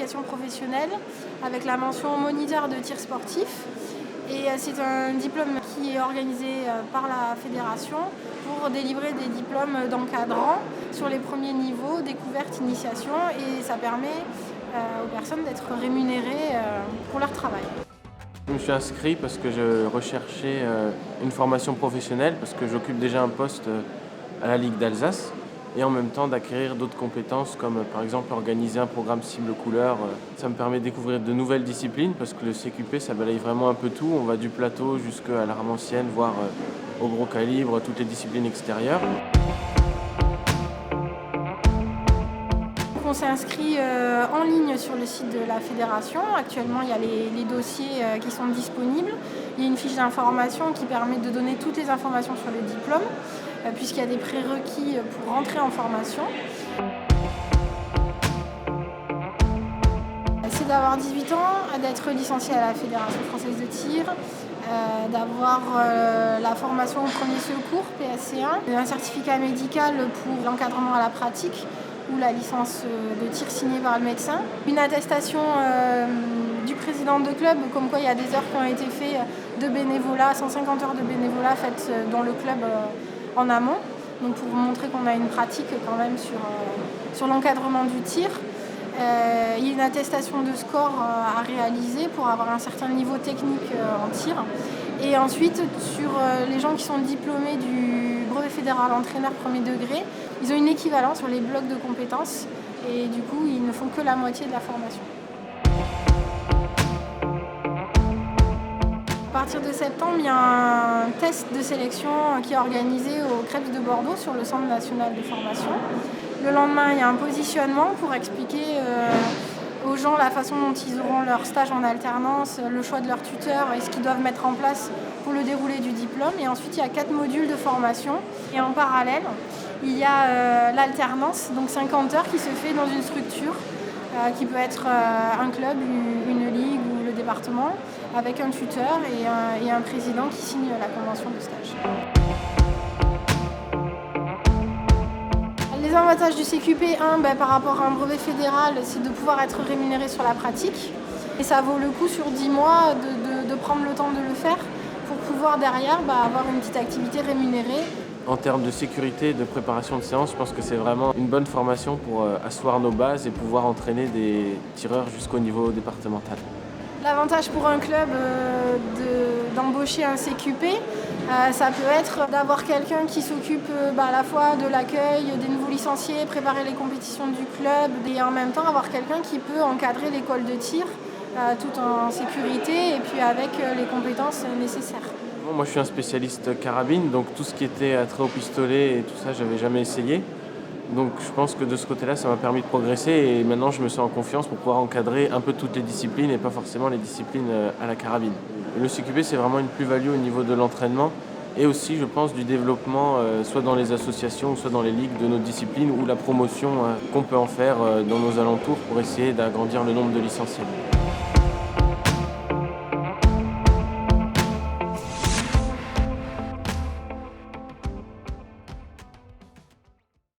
qualification professionnelle avec la mention moniteur de tir sportif. Et c'est un diplôme qui est organisé par la fédération pour délivrer des diplômes d'encadrants sur les premiers niveaux, découverte, initiation, et ça permet aux personnes d'être rémunérées pour leur travail. Je me suis inscrit parce que je recherchais une formation professionnelle, parce que j'occupe déjà un poste à la Ligue d'Alsace, et en même temps d'acquérir d'autres compétences comme par exemple organiser un programme cible couleur. Ça me permet de découvrir de nouvelles disciplines parce que le CQP ça balaye vraiment un peu tout. On va du plateau jusqu'à l'arme ancienne, voire au gros calibre, toutes les disciplines extérieures. On s'est inscrit en ligne sur le site de la fédération. Actuellement, il y a les dossiers qui sont disponibles. Il y a une fiche d'information qui permet de donner toutes les informations sur le diplôme, puisqu'il y a des prérequis pour rentrer en formation. C'est d'avoir 18 ans, d'être licencié à la Fédération française de tir, d'avoir la formation au premier secours, PSC1, un certificat médical pour l'encadrement à la pratique, ou la licence de tir signée par le médecin. Une attestation du président de club, comme quoi il y a des heures qui ont été faites de bénévolat, 150 heures de bénévolat faites dans le club en amont, donc pour montrer qu'on a une pratique quand même sur l'encadrement du tir. Il y a une attestation de score à réaliser pour avoir un certain niveau technique en tir. Et ensuite, sur les gens qui sont diplômés du brevet fédéral entraîneur premier degré, ils ont une équivalence sur les blocs de compétences et du coup, ils ne font que la moitié de la formation. À partir de septembre, il y a un test de sélection qui est organisé au CREPS de Bordeaux sur le Centre national de formation. Le lendemain, il y a un positionnement pour expliquer aux gens la façon dont ils auront leur stage en alternance, le choix de leur tuteur et ce qu'ils doivent mettre en place pour le déroulé du diplôme. Et ensuite, il y a 4 modules de formation. Et en parallèle, il y a l'alternance, donc 50 heures qui se fait dans une structure qui peut être un club, une ligue ou le département, avec un tuteur et un président qui signe la convention de stage. Les avantages du CQP, par rapport à un brevet fédéral, c'est de pouvoir être rémunéré sur la pratique. Et ça vaut le coup sur 10 mois de prendre le temps de le faire pour pouvoir derrière avoir une petite activité rémunérée. En termes de sécurité et de préparation de séance, je pense que c'est vraiment une bonne formation pour asseoir nos bases et pouvoir entraîner des tireurs jusqu'au niveau départemental. L'avantage pour un club d'embaucher un CQP, ça peut être d'avoir quelqu'un qui s'occupe à la fois de l'accueil des nouveaux licenciés, préparer les compétitions du club et en même temps avoir quelqu'un qui peut encadrer l'école de tir tout en sécurité et puis avec les compétences nécessaires. Moi je suis un spécialiste carabine, donc tout ce qui était attrait au pistolet et tout ça, j'avais jamais essayé. Donc je pense que de ce côté-là, ça m'a permis de progresser et maintenant je me sens en confiance pour pouvoir encadrer un peu toutes les disciplines et pas forcément les disciplines à la carabine. Et le CQP, c'est vraiment une plus-value au niveau de l'entraînement et aussi, je pense, du développement soit dans les associations, soit dans les ligues de nos disciplines ou la promotion qu'on peut en faire dans nos alentours pour essayer d'agrandir le nombre de licenciés.